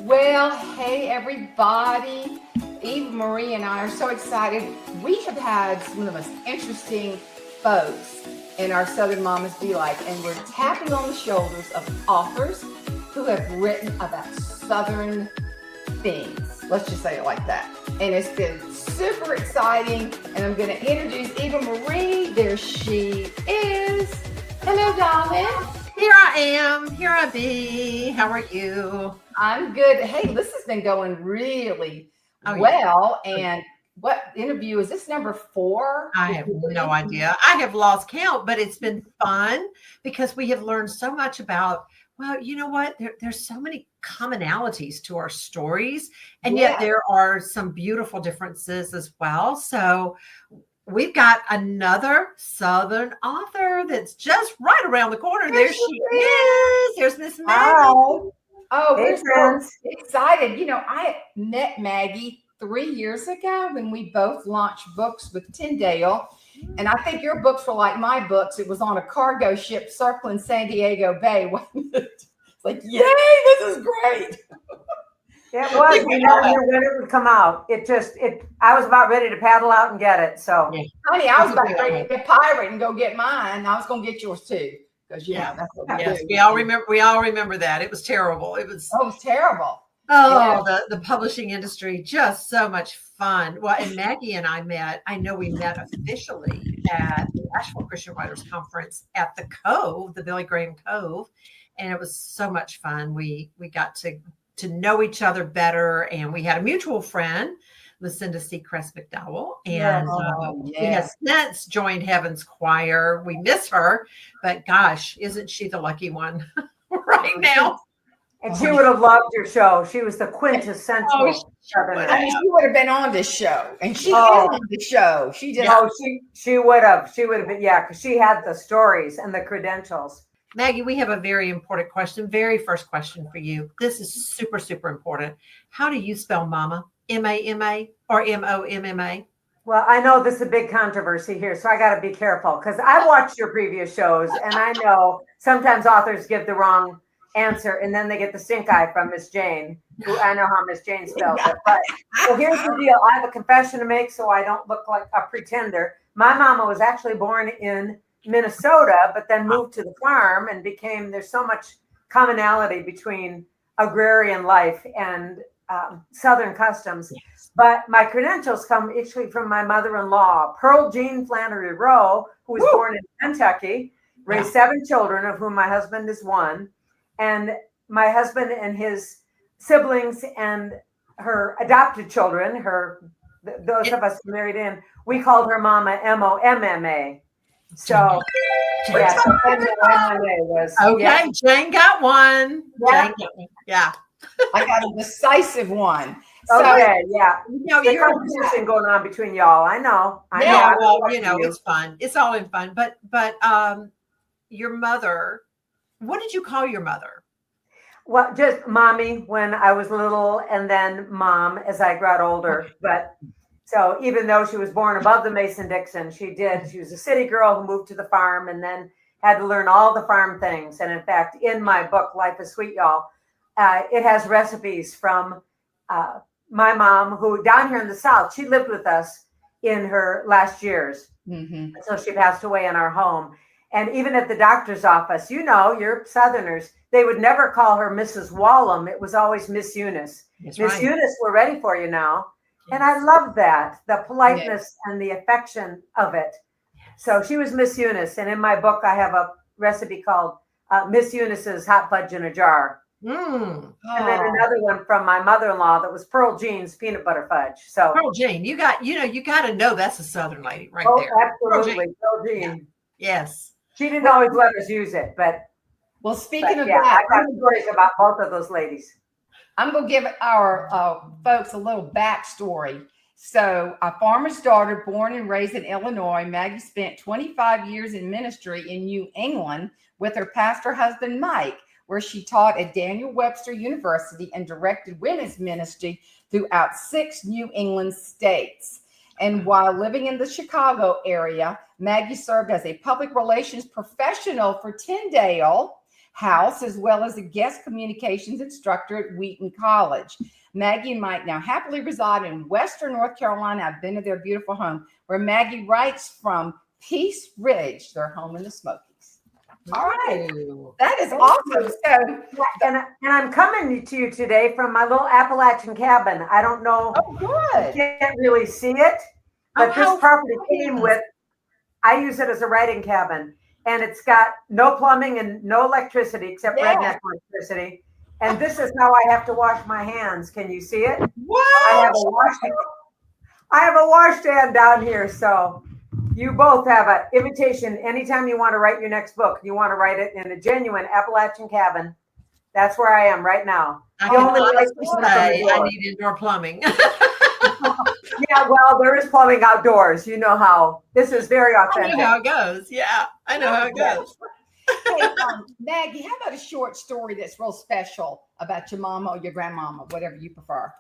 Well, hey everybody. Eve Marie and I are so excited. We have had some of the most interesting folks in our Southern Mamas Be Like, and we're tapping on the shoulders of authors who have written about Southern things. Let's just say it like that. And it's been super exciting. And I'm going to introduce Eva Marie. There she is. Hello, darling. Here I am. Here I be. How are you? I'm good. Hey, this has been going really well. Yeah. And what interview is this, number 4? I have no idea. I have lost count, but it's been fun because we have learned so much about, well, you know what? There's so many commonalities to our stories, and yet there are some beautiful differences as well. So we've got another Southern author that's just right around the corner. There she is. There's Miss Maggie. Oh, we're so excited. You know, I met Maggie 3 years ago when we both launched books with Tyndale. And I think your books were like my books. It was on a cargo ship circling San Diego Bay, wasn't it? It's like, yay, this is great. It was. You never knew when it would come out. I was about ready to paddle out and get it. So, honey, I was about ready to get pirate and go get mine. I was going to get yours too. Because that's what we do. We all remember that. It was terrible. It was terrible. The publishing industry, just so much fun. Well, and Maggie and I we met officially at the Asheville Christian Writers Conference at the Cove, the Billy Graham Cove. And it was so much fun. We got to know each other better, and we had a mutual friend, Lucinda Seacrest McDowell, and she has since joined Heaven's Choir. We miss her, but gosh, isn't she the lucky one right now? And she would have loved your show. She was the quintessential Southerner. I mean, she would have been on this show, and she is on the show. She just she would have been, because she had the stories and the credentials. Maggie, we have a very important question. Very first question for you. This is super, super important. How do you spell mama? M-A-M-A or M-O-M-M-A? Well, I know this is a big controversy here, so I got to be careful because I watched your previous shows, and I know sometimes authors give the wrong answer, and then they get the stink eye from Miss Jane, who I know how Miss Jane spells it. But well, here's the deal. I have a confession to make, so I don't look like a pretender. My mama was actually born in Minnesota, but then moved to the farm and there's so much commonality between agrarian life and Southern customs. Yes. But my credentials come actually from my mother-in-law, Pearl Jean Flannery Rowe, who was born in Kentucky, raised 7 children, of whom my husband is one. And my husband and his siblings and her adopted children, those of us who married in, we called her Mama M-O-M-M-A. So, M-O-M-M-A was. Okay, Jane got one. Yeah. I got a decisive one. Okay, the competition going on between y'all. I know. Well, it's fun. It's all in fun. But your mother, what did you call your mother? Well, just mommy when I was little, and then mom as I got older. But so even though she was born above the Mason-Dixon, she was a city girl who moved to the farm and then had to learn all the farm things. And in fact, in my book, Life is Sweet, Y'all, it has recipes from my mom, who down here in the South, she lived with us in her last years. Mm-hmm. So she passed away in our home. And even at the doctor's office, you're Southerners, they would never call her Mrs. Wallem. It was always Miss Eunice. Miss Eunice, we're ready for you now. Yes. And I love that, the politeness and the affection of it. Yes. So she was Miss Eunice. And in my book, I have a recipe called Miss Eunice's Hot Fudge in a Jar. And then another one from my mother-in-law that was Pearl Jean's Peanut Butter Fudge. So Pearl Jean, you got to know that's a Southern lady right there. Absolutely, Pearl Jean. Yeah. Yes. She didn't always let us use it, but speaking of that, I got stories about both of those ladies. I'm going to give our folks a little backstory. So, a farmer's daughter, born and raised in Illinois, Maggie spent 25 years in ministry in New England with her pastor husband, Mike, where she taught at Daniel Webster University and directed women's ministry throughout 6 New England states. And while living in the Chicago area, Maggie served as a public relations professional for Tyndale, house, as well as a guest communications instructor at Wheaton College. Maggie and Mike now happily reside in Western North Carolina. I've been to their beautiful home, where Maggie writes from Peace Ridge, their home in the Smokies. All right. That is awesome. So, and I'm coming to you today from my little Appalachian cabin. I don't know. Oh, good. You can't really see it, but this property came with, I use it as a writing cabin, and it's got no plumbing and no electricity except redneck electricity. And this is how I have to wash my hands. Can you see it? What? I have a washstand down here. So you both have an invitation. Anytime you want to write your next book, you want to write it in a genuine Appalachian cabin. That's where I am right now. I can honestly say I need indoor plumbing. Yeah, well, there is plumbing outdoors. You know how this is very authentic. I know how it goes. Yeah, I know how it goes. Hey, Maggie, how about a short story that's real special about your mama or your grandmama, whatever you prefer?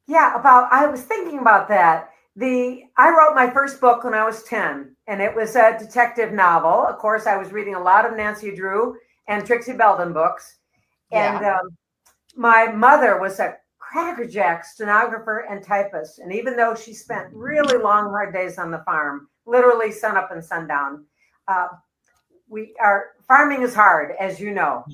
Yeah, I was thinking about that. I wrote my first book when I was 10, and it was a detective novel. Of course, I was reading a lot of Nancy Drew and Trixie Belden books. And my mother was a crackerjack stenographer and typist. And even though she spent really long, hard days on the farm, literally sun up and sundown, farming is hard, as you know.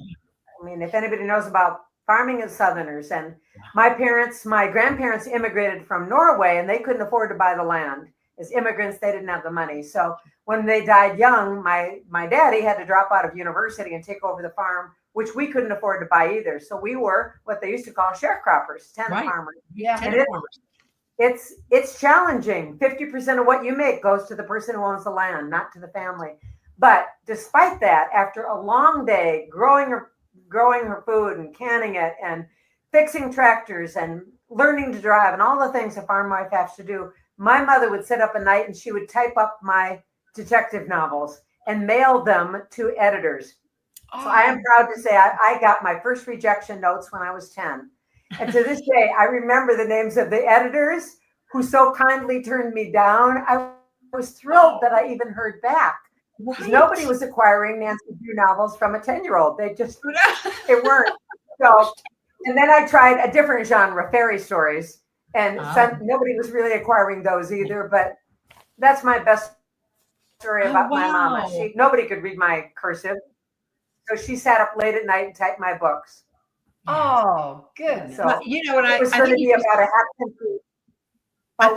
I mean, if anybody knows about farming as Southerners, and my grandparents immigrated from Norway, and they couldn't afford to buy the land. As immigrants, they didn't have the money. So when they died young, my daddy had to drop out of university and take over the farm, which we couldn't afford to buy either. So we were what they used to call sharecroppers, tenant farmers. Yeah, and it's challenging. 50% of what you make goes to the person who owns the land, not to the family. But despite that, after a long day growing her food and canning it and fixing tractors and learning to drive and all the things a farm wife has to do, my mother would sit up at night and she would type up my detective novels and mail them to editors. So I am proud to say I got my first rejection notes when I was 10. And to this day, I remember the names of the editors who so kindly turned me down. I was thrilled that I even heard back. Right. Nobody was acquiring Nancy Drew novels from a 10-year-old. They weren't. So, and then I tried a different genre, fairy stories, and nobody was really acquiring those either. But that's my best story about my mama. Nobody could read my cursive, so she sat up late at night and typed my books. Oh, good. So you know what? It was going to be about a half century.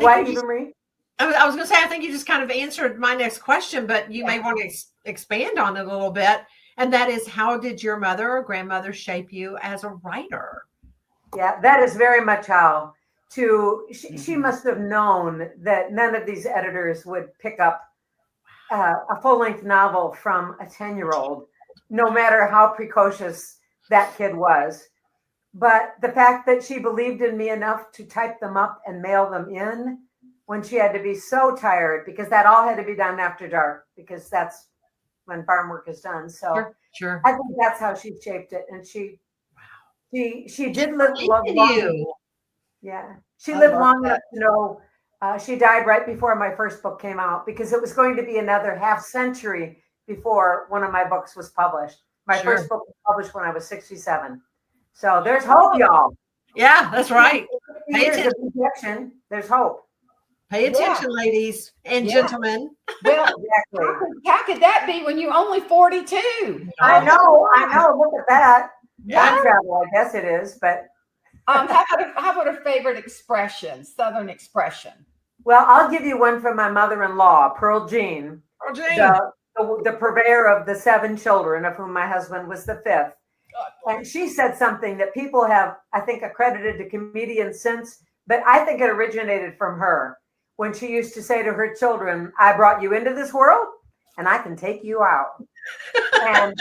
What, Eva Marie? I was going to say, I think you just kind of answered my next question, but you may want to expand on it a little bit. And that is, how did your mother or grandmother shape you as a writer? Yeah, that is very much how. She must have known that none of these editors would pick up a full-length novel from a 10-year-old, no matter how precocious that kid was. But the fact that she believed in me enough to type them up and mail them in when she had to be so tired, because that all had to be done after dark, because that's when farm work is done. So sure. I think that's how she shaped it. And she did live long. Yeah. She lived long enough to know she died right before my first book came out, because it was going to be another half century before one of my books was published. My first book was published when I was 67. So there's hope, y'all. Yeah, that's right. Years of rejection, there's hope. Pay attention, ladies and gentlemen. Well, exactly. How could that be when you're only 42? I know. Look at that. Time travel, I guess it is. But how about a favorite expression, Southern expression? Well, I'll give you one from my mother-in-law, Pearl Jean. Pearl Jean. The purveyor of the 7 children, of whom my husband was the 5th. And she said something that people have, I think, accredited to comedians since, but I think it originated from her, when she used to say to her children, I brought you into this world and I can take you out. And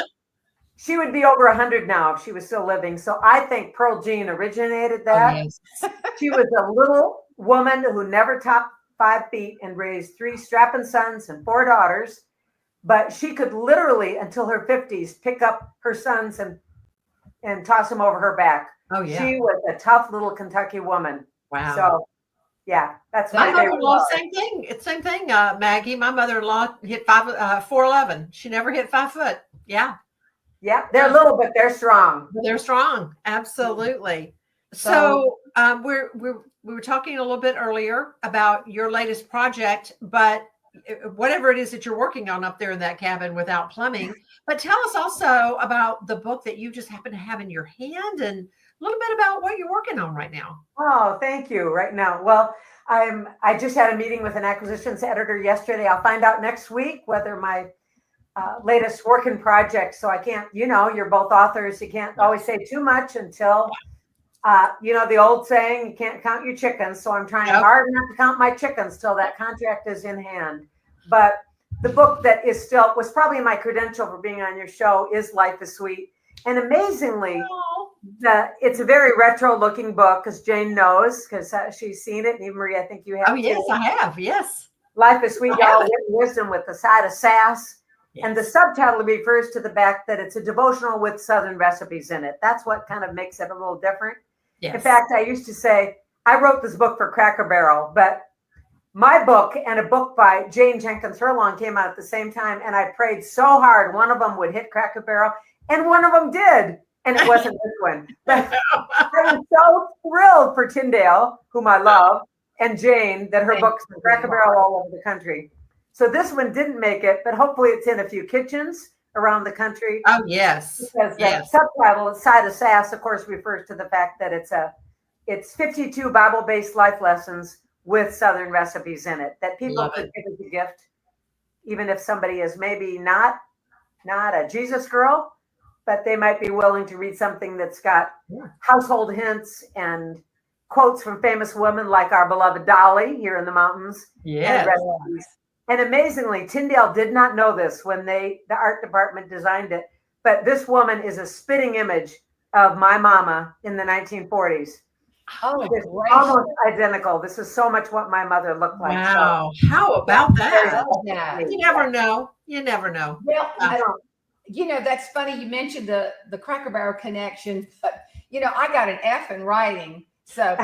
she would be over 100 now if she was still living. So I think Pearl Jean originated that. Oh, yes. She was a little woman who never topped 5 feet and raised 3 strapping sons and 4 daughters. But she could literally, until her 50s, pick up her sons and toss them over her back. Oh, yeah. She was a tough little Kentucky woman. Wow. So, yeah, that's my mother-in-law. Same thing. It's same thing, Maggie. My mother-in-law hit 4'11". She never hit 5 foot. Yeah. Yeah, they're little, but they're strong. They're strong. Absolutely. So we were talking a little bit earlier about your latest project, but whatever it is that you're working on up there in that cabin without plumbing. But tell us also about the book that you just happen to have in your hand and a little bit about what you're working on right now. Oh, thank you. Right now. Well, I just had a meeting with an acquisitions editor yesterday. I'll find out next week whether my latest working project. So I can't, you're both authors. You can't always say too much until, the old saying, you can't count your chickens. So I'm trying hard not to count my chickens till that contract is in hand. But the book that was probably my credential for being on your show is Life is Sweet. And amazingly, it's a very retro looking book, because Jane knows, because she's seen it. And Eva Marie, I think you have. Oh, yes, I have. Yes. Life is Sweet, y'all. Wisdom with the side of sass. Yes. And the subtitle refers to the fact that it's a devotional with Southern recipes in it. That's what kind of makes it a little different. Yes. In fact, I used to say, I wrote this book for Cracker Barrel, but my book and a book by Jane Jenkins Furlong came out at the same time. And I prayed so hard one of them would hit Cracker Barrel, and one of them did. And it wasn't this one. But I was so thrilled for Tyndale, whom I love, and Jane, that her books are Cracker Barrel all over the country. So this one didn't make it, but hopefully it's in a few kitchens around the country. Oh, yes. Because the subtitle, Side of Sass, of course, refers to the fact that it's 52 Bible-based life lessons with Southern recipes in it that people could give as a gift, even if somebody is maybe not a Jesus girl, but they might be willing to read something that's got household hints and quotes from famous women like our beloved Dolly here in the mountains. Yeah. And amazingly, Tyndale did not know this when the art department designed it, but this woman is a spitting image of my mama in the 1940s. Oh, it's almost identical. This is so much what my mother looked like. Wow. So, how about that? You never know. Well, I don't. That's funny. You mentioned the Cracker Barrel connection, but I got an F in writing. So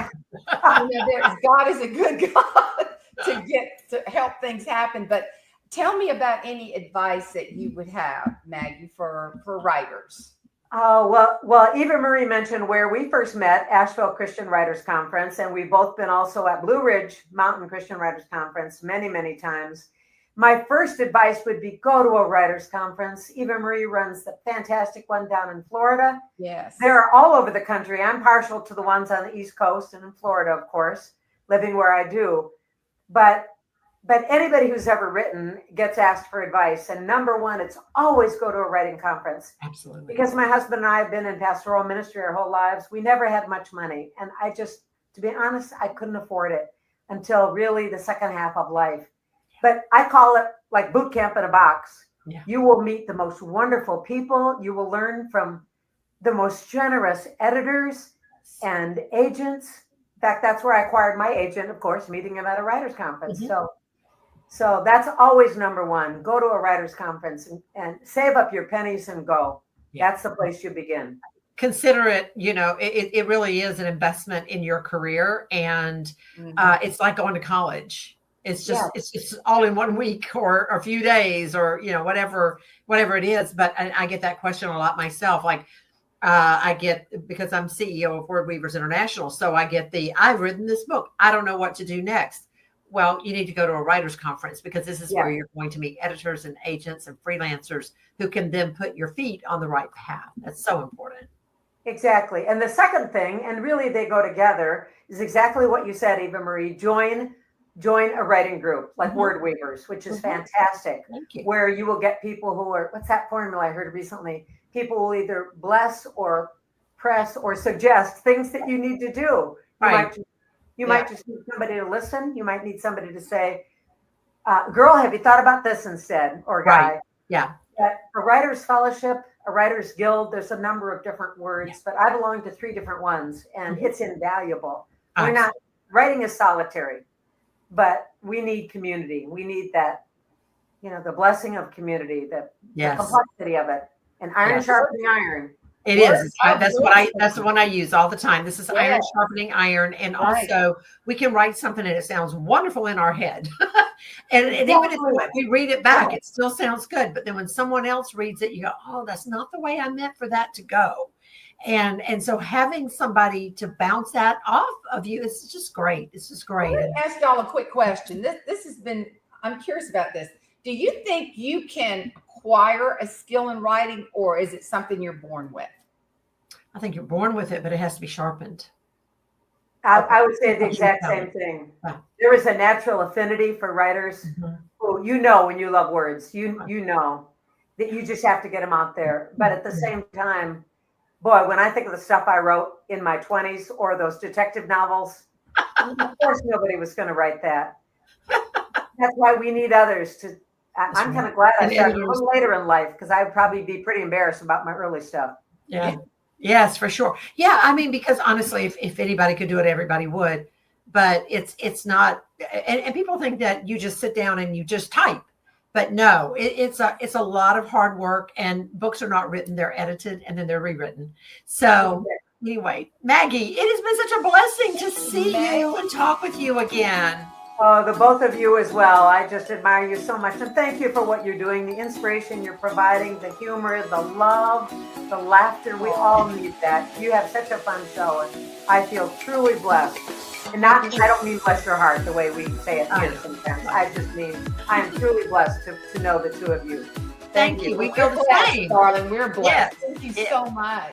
God is a good God to help things happen. But tell me about any advice that you would have, Maggie, for writers. Oh, well, Eva Marie mentioned where we first met, Asheville Christian Writers Conference, and we've both been also at Blue Ridge Mountain Christian Writers Conference many, many times. My first advice would be go to a writers conference. Eva Marie runs the fantastic one down in Florida. Yes. They're all over the country. I'm partial to the ones on the East Coast and in Florida, of course, living where I do. But anybody who's ever written gets asked for advice. And number one, it's always go to a writing conference. Absolutely. Because my husband and I have been in pastoral ministry our whole lives. We never had much money. And to be honest, I couldn't afford it until really the second half of life. But I call it like boot camp in a box. Yeah. You will meet the most wonderful people. You will learn from the most generous editors and agents. In fact, that's where I acquired my agent, of course, meeting him at a writers conference. Mm-hmm. So that's always number one. Go to a writers conference and save up your pennies and go. Yeah. That's the place you begin. Consider it, it really is an investment in your career. And it's like going to college. It's just, it's all in 1 week or a few days or, whatever it is. But I get that question a lot myself. Like I get, because I'm CEO of Word Weavers International. So I get I've written this book. I don't know what to do next. Well, you need to go to a writers conference because this is where you're going to meet editors and agents and freelancers who can then put your feet on the right path. That's so important. Exactly. And the second thing, and really they go together, is exactly what you said, Eva Marie. Join a writing group like Word Weavers, which is fantastic, where you will get people who are, what's that formula I heard recently? People will either bless or press or suggest things that you need to do. You might just need somebody to listen. You might need somebody to say, girl, have you thought about this instead? Or guy. Right. Yeah. But a writer's fellowship, a writer's guild, there's a number of different words, but I belong to 3 different ones, and it's invaluable. Writing is solitary, but we need community. We need that, the blessing of community, the complexity of it, and iron sharpening iron. It is. That's the one I use all the time. This is iron sharpening iron. And also we can write something and it sounds wonderful in our head. And even if we read it back, it still sounds good. But then when someone else reads it, you go, oh, that's not the way I meant for that to go. And so having somebody to bounce that off of you is just great. It's just great. Let me ask y'all a quick question. This has been, I'm curious about this. Do you think you can acquire a skill in writing, or is it something you're born with? I think you're born with it, but it has to be sharpened. I would say the exact same thing. Yeah. There is a natural affinity for writers who, you know, when you love words, you know that you just have to get them out there. But at the same time, boy, when I think of the stuff I wrote in my 20s or those detective novels, of course nobody was going to write that. That's why we need others to. I'm kind of glad I started a little later in life, because I would probably be pretty embarrassed about my early stuff. Yeah. Yes, for sure. Yeah. I mean, because honestly, if anybody could do it, everybody would. But it's not. And people think that you just sit down and you just type. But no, it's a lot of hard work, and books are not written. They're edited and then they're rewritten. So anyway, Maggie, it has been such a blessing to see you and talk with you again. Oh, the both of you as well. I just admire you so much. And thank you for what you're doing, the inspiration you're providing, the humor, the love, the laughter. We all need that. You have such a fun show, and I feel truly blessed. And I don't mean bless your heart the way we say it here sometimes. I just mean I am truly blessed to know the two of you. Thank you. We feel the same. Darling, we're blessed. Yes. Thank you so much.